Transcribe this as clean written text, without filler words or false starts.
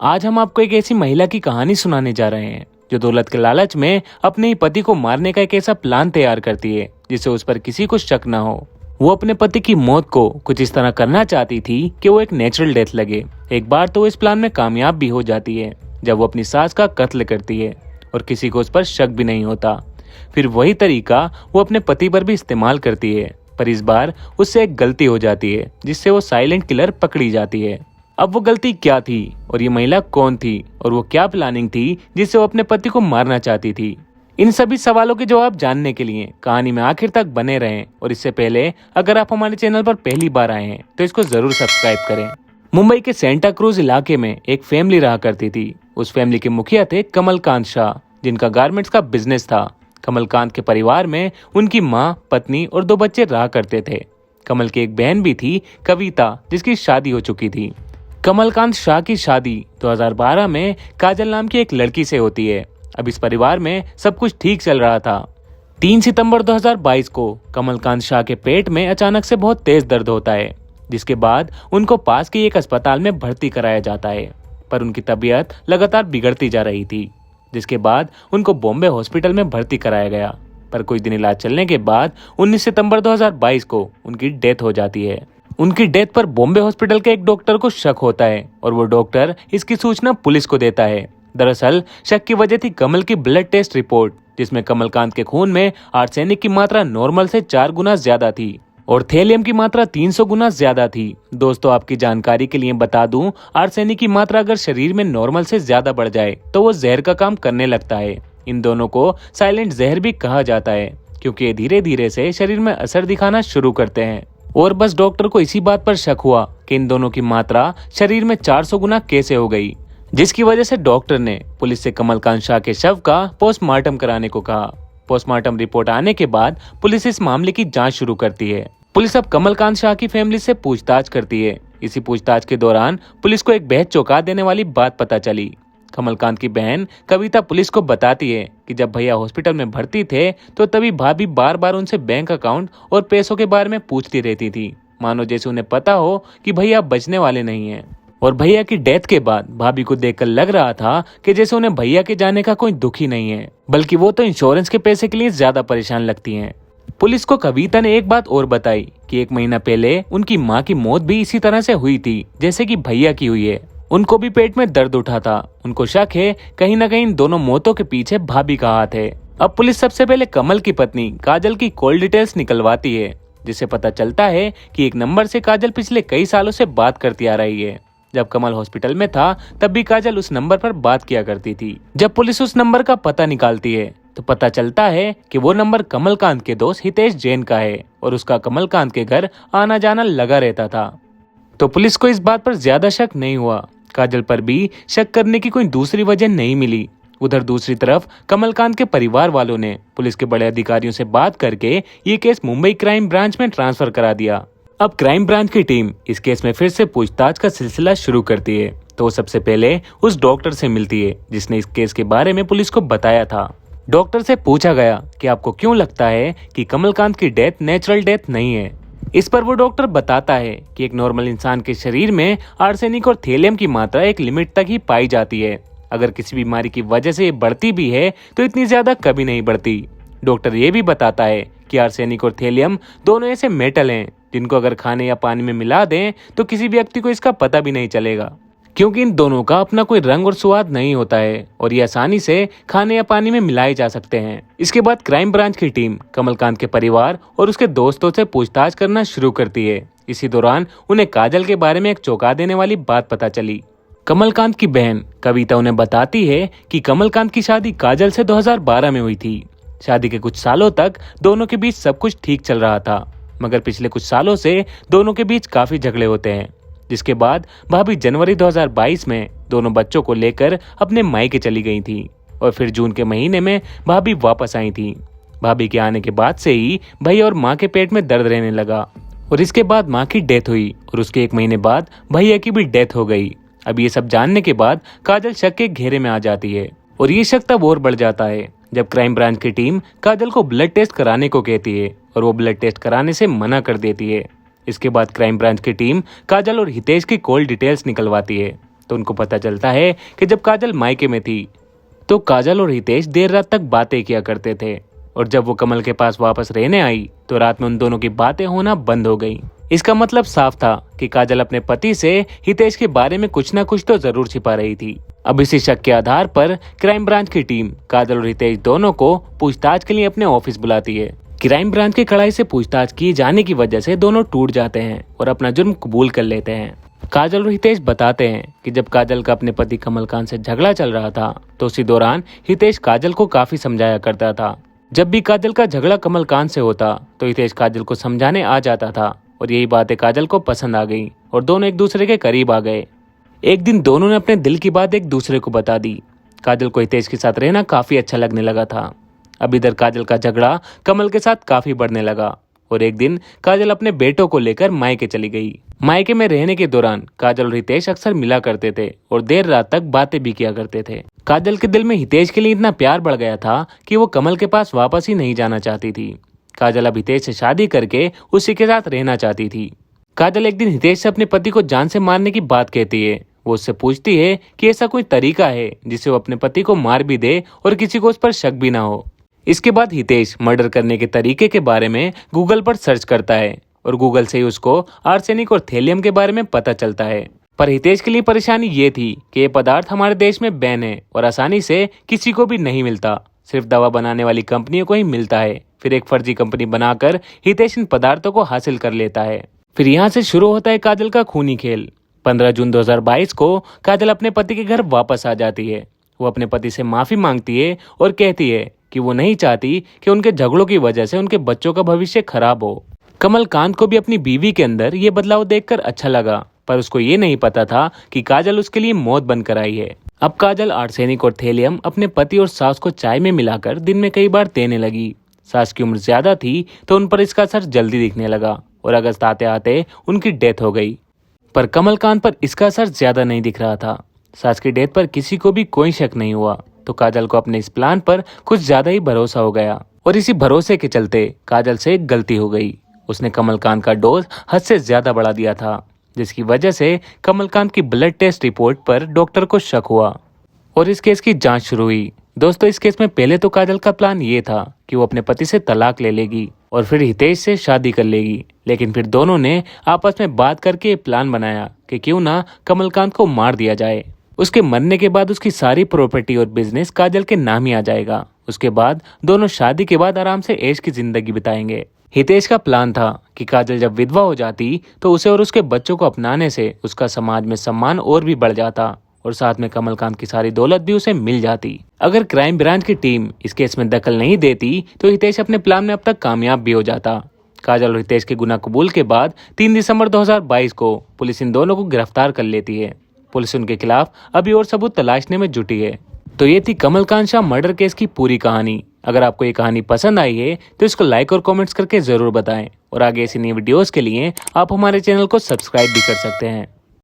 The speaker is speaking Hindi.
आज हम आपको एक ऐसी महिला की कहानी सुनाने जा रहे हैं जो दौलत के लालच में अपने ही पति को मारने का एक ऐसा प्लान तैयार करती है जिससे उस पर किसी को शक न हो। वो अपने पति की मौत को कुछ इस तरह करना चाहती थी कि वो एक नेचुरल डेथ लगे। एक बार तो वो इस प्लान में कामयाब भी हो जाती है जब वो अपनी सास का कत्ल करती है और किसी को उस पर शक भी नहीं होता। फिर वही तरीका वो अपने पति पर भी इस्तेमाल करती है, पर इस बार उससे एक गलती हो जाती है जिससे वो साइलेंट किलर पकड़ी जाती है। अब वो गलती क्या थी और ये महिला कौन थी और वो क्या प्लानिंग थी जिससे वो अपने पति को मारना चाहती थी, इन सभी सवालों के जवाब जानने के लिए कहानी में आखिर तक बने रहें। और इससे पहले अगर आप हमारे चैनल पर पहली बार आए हैं तो इसको जरूर सब्सक्राइब करें। मुंबई के सेंटा क्रूज इलाके में एक फैमिली रहा करती थी। उस फैमिली के मुखिया थे कमलकांत शाह, जिनका गारमेंट्स का बिजनेस था। कमलकांत के परिवार में उनकी माँ, पत्नी और 2 बच्चे रहा करते थे। कमल की एक बहन भी थी, कविता, जिसकी शादी हो चुकी थी। कमलकांत शाह की शादी 2012 में काजल नाम की एक लड़की से होती है। अब इस परिवार में सब कुछ ठीक चल रहा था। 3 सितंबर 2022 को कमलकांत शाह के पेट में अचानक से बहुत तेज दर्द होता है, जिसके बाद उनको पास के एक अस्पताल में भर्ती कराया जाता है। पर उनकी तबीयत लगातार बिगड़ती जा रही थी, जिसके बाद उनको बॉम्बे हॉस्पिटल में भर्ती कराया गया। पर कुछ दिन इलाज चलने के बाद 19 सितंबर 2022 को उनकी डेथ हो जाती है। उनकी डेथ पर बॉम्बे हॉस्पिटल के एक डॉक्टर को शक होता है और वो डॉक्टर इसकी सूचना पुलिस को देता है। दरअसल शक की वजह थी कमल की ब्लड टेस्ट रिपोर्ट, जिसमें कमलकांत के खून में आर्सेनिक की मात्रा नॉर्मल से 4 गुना ज्यादा थी और थैलियम की मात्रा 300 गुना ज्यादा थी। दोस्तों, आपकी जानकारी के लिए बता दूं, आर्सेनिक की मात्रा अगर शरीर में नॉर्मल से ज्यादा बढ़ जाए तो वो जहर का काम करने लगता है। इन दोनों को साइलेंट जहर भी कहा जाता है, क्योंकि ये धीरे धीरे से शरीर में असर दिखाना शुरू करते हैं। और बस डॉक्टर को इसी बात पर शक हुआ कि इन दोनों की मात्रा शरीर में 400 गुना कैसे हो गई, जिसकी वजह से डॉक्टर ने पुलिस से कमलकांत शाह के शव का पोस्टमार्टम कराने को कहा। पोस्टमार्टम रिपोर्ट आने के बाद पुलिस इस मामले की जांच शुरू करती है। पुलिस अब कमलकांत शाह की फैमिली से पूछताछ करती है। इसी पूछताछ के दौरान पुलिस को एक बेहद चौंका देने वाली बात पता चली। कमलकांत की बहन कविता पुलिस को बताती है कि जब भैया हॉस्पिटल में भर्ती थे तो तभी भाभी बार बार उनसे बैंक अकाउंट और पैसों के बारे में पूछती रहती थी, मानो जैसे उन्हें पता हो कि भैया बचने वाले नहीं हैं। और भैया की डेथ के बाद भाभी को देखकर लग रहा था कि जैसे उन्हें भैया के जाने का कोई दुख ही नहीं है, बल्कि वो तो इंश्योरेंस के पैसे के लिए ज्यादा परेशान लगती हैं। पुलिस को कविता ने एक बात और बताई कि 1 महीना पहले उनकी माँ की मौत भी इसी तरह से हुई थी जैसे कि भैया की हुई है। उनको भी पेट में दर्द उठा था। उनको शक है कहीं न कहीं इन दोनों मौतों के पीछे भाभी का हाथ है। अब पुलिस सबसे पहले कमल की पत्नी काजल की कॉल डिटेल्स निकलवाती है, जिससे पता चलता है कि एक नंबर से काजल पिछले कई सालों से बात करती आ रही है। जब कमल हॉस्पिटल में था तब भी काजल उस नंबर पर बात किया करती थी। जब पुलिस उस नंबर का पता निकालती है तो पता चलता है कि वो नंबर कमलकांत के दोस्त हितेश जैन का है और उसका कमलकांत के घर आना जाना लगा रहता था। तो पुलिस को इस बात पर ज्यादा शक नहीं हुआ। काजल पर भी शक करने की कोई दूसरी वजह नहीं मिली। उधर दूसरी तरफ कमलकांत के परिवार वालों ने पुलिस के बड़े अधिकारियों से बात करके ये केस मुंबई क्राइम ब्रांच में ट्रांसफर करा दिया। अब क्राइम ब्रांच की टीम इस केस में फिर से पूछताछ का सिलसिला शुरू करती है। तो सबसे पहले उस डॉक्टर से मिलती है जिसने इस केस के बारे में पुलिस को बताया था। डॉक्टर से पूछा गया कि आपको क्यों लगता है कि कमलकांत की डेथ नेचुरल डेथ नहीं है। इस पर वो डॉक्टर बताता है कि एक नॉर्मल इंसान के शरीर में आर्सेनिक और थैलियम की मात्रा एक लिमिट तक ही पाई जाती है। अगर किसी बीमारी की वजह से ये बढ़ती भी है तो इतनी ज्यादा कभी नहीं बढ़ती। डॉक्टर ये भी बताता है कि आर्सेनिक और थैलियम दोनों ऐसे मेटल हैं जिनको अगर खाने या पानी में मिला दें तो किसी व्यक्ति को इसका पता भी नहीं चलेगा, क्योंकि इन दोनों का अपना कोई रंग और स्वाद नहीं होता है और ये आसानी से खाने या पानी में मिलाए जा सकते हैं। इसके बाद क्राइम ब्रांच की टीम कमलकांत के परिवार और उसके दोस्तों से पूछताछ करना शुरू करती है। इसी दौरान उन्हें काजल के बारे में एक चौंका देने वाली बात पता चली। कमलकांत की बहन कविता उन्हें बताती है कि कमलकांत की शादी काजल से 2012 में हुई थी। शादी के कुछ सालों तक दोनों के बीच सब कुछ ठीक चल रहा था, मगर पिछले कुछ सालों से दोनों के बीच काफी झगड़े होते हैं। जिसके बाद भाभी जनवरी 2022 में दोनों बच्चों को लेकर अपने मायके चली गई थी और फिर जून के महीने में भाभी वापस आई थी। भाभी के आने के बाद से ही भैया और माँ के पेट में दर्द रहने लगा और इसके बाद माँ की डेथ हुई और उसके 1 महीने बाद भैया की भी डेथ हो गई। अब ये सब जानने के बाद काजल शक के घेरे में आ जाती है और ये शक तब और बढ़ जाता है जब क्राइम ब्रांच की टीम काजल को ब्लड टेस्ट कराने को कहती है और वो ब्लड टेस्ट कराने से मना कर देती है। इसके बाद क्राइम ब्रांच की टीम काजल और हितेश की कॉल डिटेल्स निकलवाती है। तो उनको पता चलता है कि जब काजल मायके में थी तो काजल और हितेश देर रात तक बातें किया करते थे, और जब वो कमल के पास वापस रहने आई तो रात में उन दोनों की बातें होना बंद हो गई। इसका मतलब साफ था कि काजल अपने पति से हितेश के बारे में कुछ न कुछ तो जरूर छिपा रही थी। अब इसी शक के आधार पर क्राइम ब्रांच की टीम काजल और हितेश दोनों को पूछताछ के लिए अपने ऑफिस बुलाती है। क्राइम ब्रांच की कड़ाई से पूछताछ की जाने की वजह से दोनों टूट जाते हैं और अपना जुर्म कबूल कर लेते हैं। काजल और हितेश बताते हैं कि जब काजल का अपने पति कमलकांत से झगड़ा चल रहा था तो उसी दौरान हितेश काजल को काफी समझाया करता था। जब भी काजल का झगड़ा कमलकांत से होता तो हितेश काजल को समझाने आ जाता था, और यही बातें काजल को पसंद आ गई और दोनों एक दूसरे के करीब आ गए। एक दिन दोनों ने अपने दिल की बात एक दूसरे को बता दी। काजल को हितेश के साथ रहना काफी अच्छा लगने लगा था। अब इधर काजल का झगड़ा कमल के साथ काफी बढ़ने लगा, और एक दिन काजल अपने बेटों को लेकर मायके चली गई। मायके में रहने के दौरान काजल और हितेश अक्सर मिला करते थे और देर रात तक बातें भी किया करते थे। काजल के दिल में हितेश के लिए इतना प्यार बढ़ गया था कि वो कमल के पास वापस ही नहीं जाना चाहती थी। काजल अब हितेश से शादी करके उसी के साथ रहना चाहती थी। काजल एक दिन हितेश से अपने पति को जान से मारने की बात कहती है। वो उससे पूछती है कि ऐसा कोई तरीका है जिससे वो अपने पति को मार भी दे और किसी को उस पर शक भी ना हो। इसके बाद हितेश मर्डर करने के तरीके के बारे में गूगल पर सर्च करता है, और गूगल से ही उसको आर्सेनिक और थैलियम के बारे में पता चलता है। पर हितेश के लिए परेशानी ये थी कि ये पदार्थ हमारे देश में बैन है और आसानी से किसी को भी नहीं मिलता, सिर्फ दवा बनाने वाली कंपनियों को ही मिलता है। फिर एक फर्जी कंपनी बनाकर हितेश इन पदार्थों को हासिल कर लेता है। फिर यहाँ से शुरू होता है काजल का खूनी खेल। 15 जून 2022 को काजल अपने पति के घर वापस आ जाती है। वो अपने पति से माफी मांगती है और कहती है कि वो नहीं चाहती कि उनके झगड़ों की वजह से उनके बच्चों का भविष्य खराब हो। कमलकांत को भी अपनी बीवी के अंदर ये बदलाव देखकर अच्छा लगा, पर उसको ये नहीं पता था कि काजल उसके लिए मौत बनकर आई है। अब काजल आर्सेनिक और थैलियम अपने पति और सास को चाय में मिलाकर दिन में कई बार देने लगी। सास की उम्र ज्यादा थी तो उन पर इसका असर जल्दी दिखने लगा, और अगस्त आते आते उनकी डेथ हो गई। पर कमलकांत पर इसका असर ज्यादा नहीं दिख रहा था। सास की डेथ पर किसी को भी कोई शक नहीं हुआ, तो काजल को अपने इस प्लान पर कुछ ज्यादा ही भरोसा हो गया, और इसी भरोसे के चलते काजल से एक गलती हो गई। उसने कमलकांत का डोज हद से ज्यादा बढ़ा दिया था, जिसकी वजह से कमलकांत की ब्लड टेस्ट रिपोर्ट पर डॉक्टर को शक हुआ और इस केस की जांच शुरू हुई। दोस्तों, इस केस में पहले तो काजल का प्लान ये था कि वो अपने पति से तलाक ले लेगी और फिर हितेश से शादी कर लेगी, लेकिन फिर दोनों ने आपस में बात करके प्लान बनाया कि क्यों ना कमलकांत को मार दिया जाए। उसके मरने के बाद उसकी सारी प्रॉपर्टी और बिजनेस काजल के नाम ही आ जाएगा। उसके बाद दोनों शादी के बाद आराम से ऐश की जिंदगी बिताएंगे। हितेश का प्लान था कि काजल जब विधवा हो जाती तो उसे और उसके बच्चों को अपनाने से उसका समाज में सम्मान और भी बढ़ जाता, और साथ में कमलकांत की सारी दौलत भी उसे मिल जाती। अगर क्राइम ब्रांच की टीम इस केस में दखल नहीं देती तो हितेश अपने प्लान में अब तक कामयाब भी हो जाता। काजल और हितेश के गुनाह कबूल के बाद 3 दिसंबर 2022 को पुलिस इन दोनों को गिरफ्तार कर लेती है। पुलिस उनके खिलाफ अभी और सबूत तलाशने में जुटी है। तो ये थी कमलकांत शाह मर्डर केस की पूरी कहानी। अगर आपको ये कहानी पसंद आई है तो इसको लाइक और कमेंट्स करके जरूर बताएं, और आगे ऐसी नई वीडियोस के लिए आप हमारे चैनल को सब्सक्राइब भी कर सकते हैं।